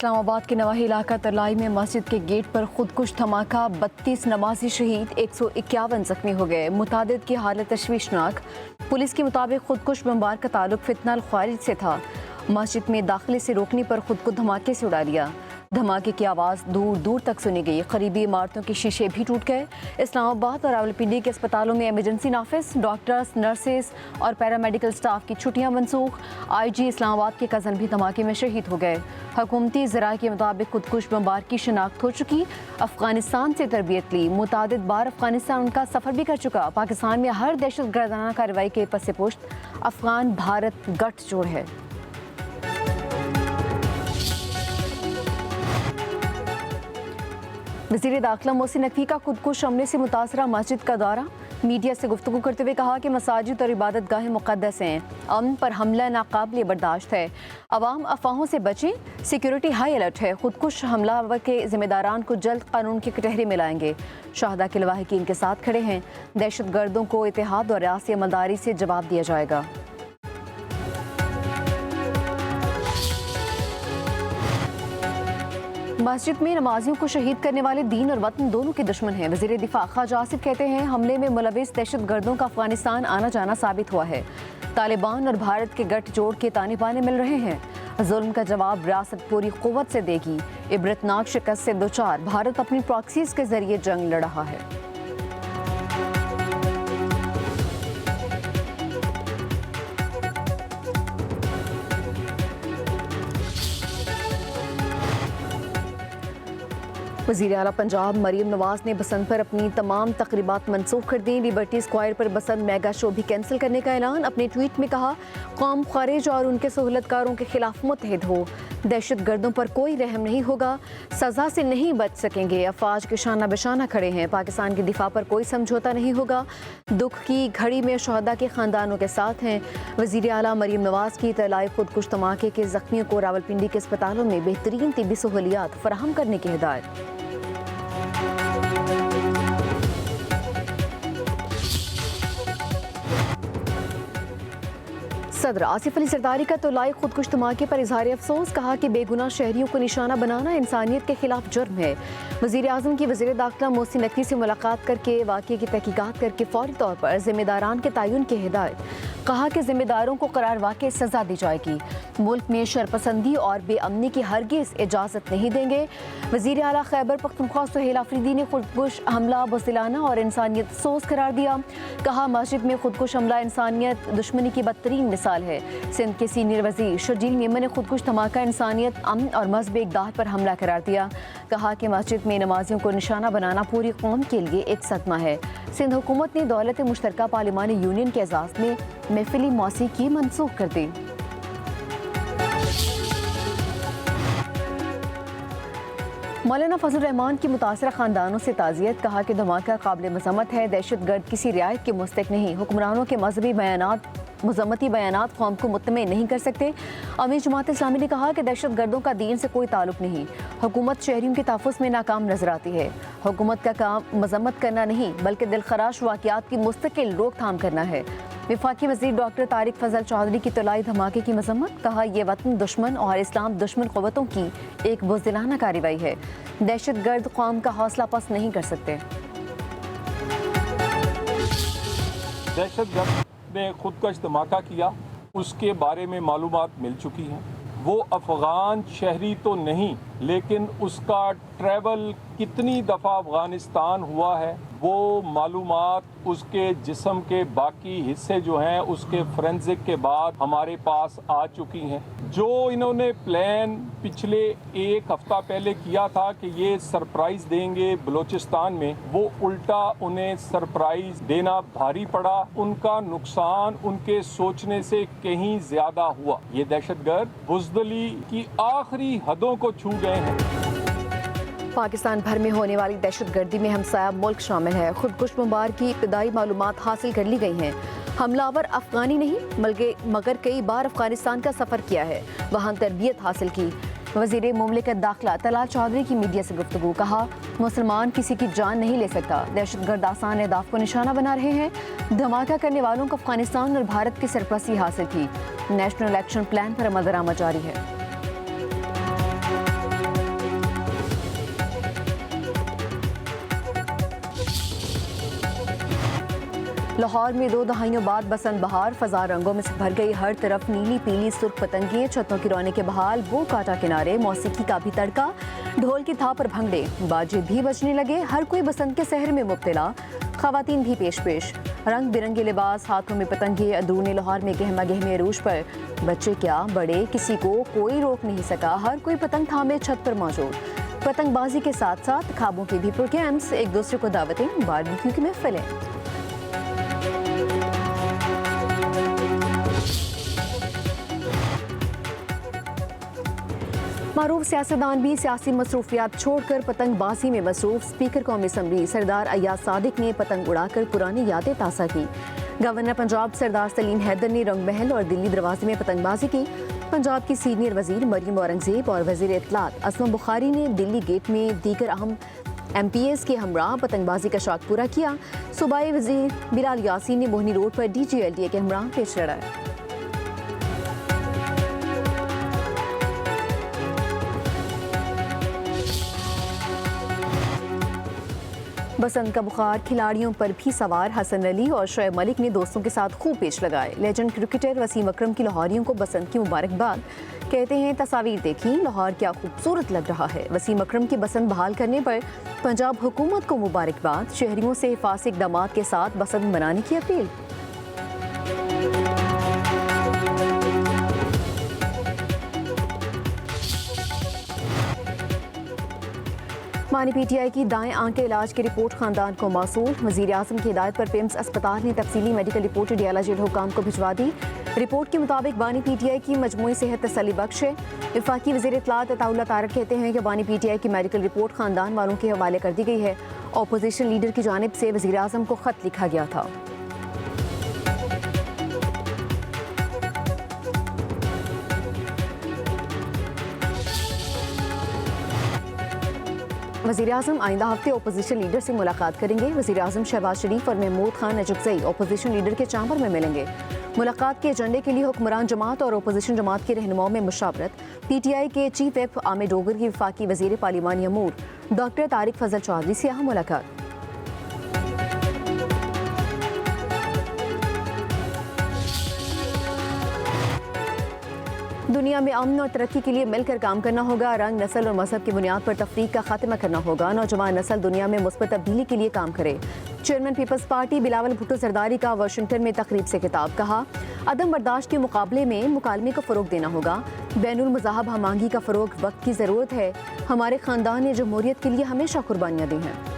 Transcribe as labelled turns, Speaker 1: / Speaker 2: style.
Speaker 1: इस्लामाबाद के नवाही इलाका तरलाई में मस्जिद के गेट पर खुदकुश धमाका, 32 नमाजी शहीद, 151 जख्मी हो गए। मुतादिद की हालत तशवीशनाक। पुलिस के मुताबिक खुदकुश बमबार का ताल्लुक फितना अल ख्वारिज से था। मस्जिद में दाखिले से रोकने पर खुद को धमाके से उड़ा लिया। धमाके की आवाज़ दूर दूर तक सुनी गई। करीबी इमारतों के शीशे भी टूट गए। इस्लामाबाद और रावलपिंडी के अस्पतालों में इमरजेंसी नाफिज, डॉक्टर्स, नर्सेज और पैरामेडिकल स्टाफ की छुट्टियां मनसूख। IG इस्लामाबाद के कज़न भी धमाके में शहीद हो गए। हुकूमती ज़राए के मुताबिक खुदकुश बमबार की शनाख्त हो चुकी। अफगानिस्तान से तरबियत ली, मुतादिद बार अफगानिस्तान उनका सफ़र भी कर चुका। पाकिस्तान में हर दहशत गर्दाना कार्रवाई के पस पुश्त अफगान भारत गठजोड़ है। वज़ीर दाखिला मोहसिन नकवी का खुदकुश हमले से मुतासरा मस्जिद का दौरा। मीडिया से गुफ्तगू करते हुए कहा कि मसाजिद और इबादत गाहें मुक़द्दस हैं। अमन पर हमला नाकाबिल बर्दाश्त है। अवाम अफवाहों से बचें। सिक्योरिटी हाई अलर्ट है। खुदकुश हमलावर के जिम्मेदारान को जल्द कानून के कटहरे में लाएंगे। शहदा के लवाहिकीन के साथ खड़े हैं। दहशत गर्दों को इत्तेहाद और रियासी अमलदारी से जवाब दिया जाएगा। मस्जिद में नमाजियों को शहीद करने वाले दीन और वतन दोनों के दुश्मन हैं। वज़ीर दिफा ख्वाजा आसिफ कहते हैं, हमले में मुलविस दहशत गर्दों का अफगानिस्तान आना जाना साबित हुआ है। तालिबान और भारत के गठजोड़ के ताने बाने मिल रहे हैं। जुल्म का जवाब रियासत पूरी कुव्वत से देगी। इबरतनाक शिकस्त से दोचार भारत अपनी प्रॉक्सीज के जरिए जंग लड़ रहा है। वज़ीर आला पंजाब मरीम नवाज ने बसंत पर अपनी तमाम तकरीबात मनसूख कर दी। लिबर्टी स्क्वायर पर बसंत मेगा शो भी कैंसिल करने का ऐलान। अपने ट्वीट में कहा, कौम खारिज और उनके सहूलतकारों के खिलाफ मुत्तहिद हो। दहशत गर्दों पर कोई रहम नहीं होगा। सज़ा से नहीं बच सकेंगे। अफवाज के शाना बशाना खड़े हैं। पाकिस्तान के दिफा पर कोई समझौता नहीं होगा। दुख की घड़ी में शहदा के ख़ानदानों के साथ हैं। वज़ीर आला मरीम नवाज की इत्तलाई खुदकुश धमाके के ज़ख्मियों को रावलपिंडी के अस्पतालों में बेहतरीन तिब्बी सहूलियात फराहम करने की हिदायत। सदर आसिफ अली जरदारी का तोलाई खुदकुश धमाके पर इजहार अफसोस। कहा कि बेगुनाह शहरियों को निशाना बनाना इंसानियत के खिलाफ जुर्म है। वज़ीर आज़म की वज़ीर दाखिला मोहसिन नकवी से मुलाकात करके वाक़े की तहकीकात करके फौरी तौर पर जिम्मेदारान के तयन की हिदायत। कहा कि जिम्मेदारों को करार वाक़े सज़ा दी जाएगी। मुल्क में शरपसंदी और बेअमनी की हरगिज़ इजाज़त नहीं देंगे। वज़ीर आला खैबर पख्तूनख्वा सुहेल आफरीदी ने खुदकुश हमला बुज़दिलाना और इंसानियत सोज करार दिया। कहा, मस्जिद में खुदकुश हमला इंसानियत दुश्मनी की बदतरीन मिसाल है। सिंध के सीनियर वज़ीर शर्जील मेमन ने खुदकुश धमाका इंसानियत, अमन और मज़हबी इक़दार पर हमला करार दिया। कहा कि मस्जिद में नमाजियों को निशाना बनाना पूरी कौम के लिए एक सदमा है। सिंध हुकूमत ने दौलत मुश्तरका पार्लिमानी यूनियन के एजाज़ में महफिली मौसीकी मनसूख कर दी। मौलाना फजल रहमान की मुतासरा खानदानों से ताज़ियत। कहा कि धमाका काबिल मज़म्मत है। दहशत गर्द किसी रियायत के मुस्तक नहीं। हुक्मरानों के मजहबी बयानात मज़म्मती बयानात कौम को मुत्तमिन नहीं कर सकते। अमीर जमात इस्लामी ने कहा कि दहशत गर्दों का दीन से कोई ताल्लुक नहीं। हुकूमत शहरियों के तहफ़्फ़ुज़ में नाकाम नजर आती है। हुकूमत का काम मज़म्मत करना नहीं बल्कि दिलखराश वाक़यात की मुस्तकिल रोकथाम करना है। वफाकी वज़ीर डॉक्टर तारिक फजल चौधरी की तोलाई धमाके की मज़म्मत। कहा, यह वतन दुश्मन और इस्लाम दुश्मन क़ुव्वतों की एक बुज़दिलाना कार्रवाई है। दहशत गर्द कौम का हौसला पस्त नहीं कर सकते।
Speaker 2: दहशत गर्द ने खुदकश धमाका किया, उसके बारे में मालूमात मिल चुकी हैं। वो अफ़गान शहरी तो नहीं, लेकिन उसका ट्रैवल कितनी दफ़ा अफ़गानिस्तान हुआ है, वो मालूमात उसके जिस्म के बाकी हिस्से जो हैं उसके फोरेंसिक के बाद हमारे पास आ चुकी हैं। जो इन्होंने प्लान पिछले एक हफ्ता पहले किया था कि ये सरप्राइज़ देंगे बलूचिस्तान में, वो उल्टा उन्हें सरप्राइज़ देना भारी पड़ा। उनका नुकसान उनके सोचने से कहीं ज़्यादा हुआ। ये दहशतगर्द बुज़दिली की आखिरी हदों को छू गए हैं।
Speaker 1: पाकिस्तान भर में होने वाली दहशतगर्दी में हमसाया मुल्क शामिल है। खुदकुश बमबार की इब्तदाई मालूमात हासिल कर ली गई हैं। हमलावर अफगानी नहीं मगर कई बार अफगानिस्तान का सफ़र किया है, वहाँ तरबियत हासिल की। वज़ीर मुमलिकत दाखिला तलाल चौधरी की मीडिया से गुफ्तगू। कहा, मुसलमान किसी की जान नहीं ले सकता। दहशतगर्द आसान अहदाफ को निशाना बना रहे हैं। धमाका करने वालों को अफगानिस्तान और भारत की सरपरस्ती हासिल थी। नेशनल एक्शन प्लान पर अमल दरामद जारी है। लाहौर में 2 दहाइयों बाद बसंत बहार, फजा रंगों में से भर गई, हर तरफ नीली पीली सुर्ख पतंगे, छतों की रौनक के बहाल, वो कांटा किनारे, मौसीकी का भी तड़का, ढोल की थाप पर भंगड़े, बाजे भी बजने लगे, हर कोई बसंत के सहर में मुब्तला, खवातीन भी पेश पेश, रंग बिरंगे लिबास, हाथों में पतंगे, अंदरूनी लाहौर में गहमा गहमे अरूज पर बच्चे क्या बड़े, किसी को कोई रोक नहीं सका, हर कोई पतंग थामे छत पर मौजूद। पतंगबाजी के साथ साथ खाबों के भी प्रोग्राम्स, एक दूसरे को दावतें, बारबेक्यू की महफिलें। मारूफ सियासतदान भी सियासी मसरूफियात छोड़कर पतंगबाजी में मसरूफ। स्पीकर कौमी असम्बली सरदार अय्याज सादिक ने पतंग उड़ाकर पुरानी यादें ताज़ा की। गवर्नर पंजाब सरदार सलीम हैदर ने रंग महल और दिल्ली दरवाजे में पतंगबाजी की। पंजाब की सीनियर वजीर मरियम औरंगजेब और वजीर इत्तलात असलम बुखारी ने दिल्ली गेट में दीगर अहम MPs के हमरा पतंगबाजी का शौक पूरा किया। सूबाई वजीर बिलाल यासीन ने मोहनी रोड पर DGLDA के हमरा पेश लड़ाया। बसंत का बुखार खिलाड़ियों पर भी सवार। हसन अली और शोएब मलिक ने दोस्तों के साथ खूब पेश लगाए। लेजेंड क्रिकेटर वसीम अकरम की लाहौरियों को बसंत की मुबारकबाद। कहते हैं तस्वीर देखी, लाहौर क्या खूबसूरत लग रहा है। वसीम अकरम की बसंत बहाल करने पर पंजाब हुकूमत को मुबारकबाद। शहरियों से हिफाज़ती इक़दामात के साथ बसंत मनाने की अपील। मानी PTI की दाएं आंख के इलाज की रिपोर्ट खानदान को मौसूल। वज़ीर आज़म की हिदायत पर पिम्स अस्पताल ने तफसीली मेडिकल रिपोर्ट डियाला जेल हुकाम को भिजवा दी। रिपोर्ट के मुताबिक बानी PTI की मजमूई सेहत तसल्ली बख्श है। वफाकी वज़ीर इत्तलात अताउल्लाह तारक कहते हैं कि बानी PTI की मेडिकल रिपोर्ट खानदान वालों के हवाले कर दी गई है। अपोजिशन लीडर की जानिब से वज़ीर आज़म को खत लिखा गया था। वज़ीर आज़म आइंदा हफ्ते अपोजिशन लीडर से मुलाकात करेंगे। वज़ीर आज़म शहबाज शरीफ और महमूद खान नजफ़ज़ई अपोजिशन लीडर के चैम्बर में मिलेंगे। मुलाकात के एजेंडे के लिए हुक्मरान जमात और अपोजिशन जमात के रहनुमाओं में मुशावरत। PTI के चीफ व्हिप आमिर डोगर की वफाकी वज़ीर पार्लिमानी अमूर डॉक्टर तारिक फजल चौधरी से अहम मुलाकात। दुनिया में अमन और तरक्की के लिए मिलकर काम करना होगा। रंग, नस्ल और मजहब की बुनियाद पर तफरीक का खात्मा करना होगा। नौजवान नस्ल दुनिया में मुस्बत तब्दीली के लिए काम करे। Chairman peoples party Bilawal Bhutto Zardari का वाशिंगटन में तकरीब से खिताब। कहा, अदम बर्दाश्त के मुकाबले में मुकालमे को फ़रोग देना होगा। बैनुल मज़ाहब हमआहंगी का फ़रोग वक्त की ज़रूरत है। हमारे ख़ानदान ने जमहूरियत के लिए हमेशा कुर्बानियाँ दी हैं।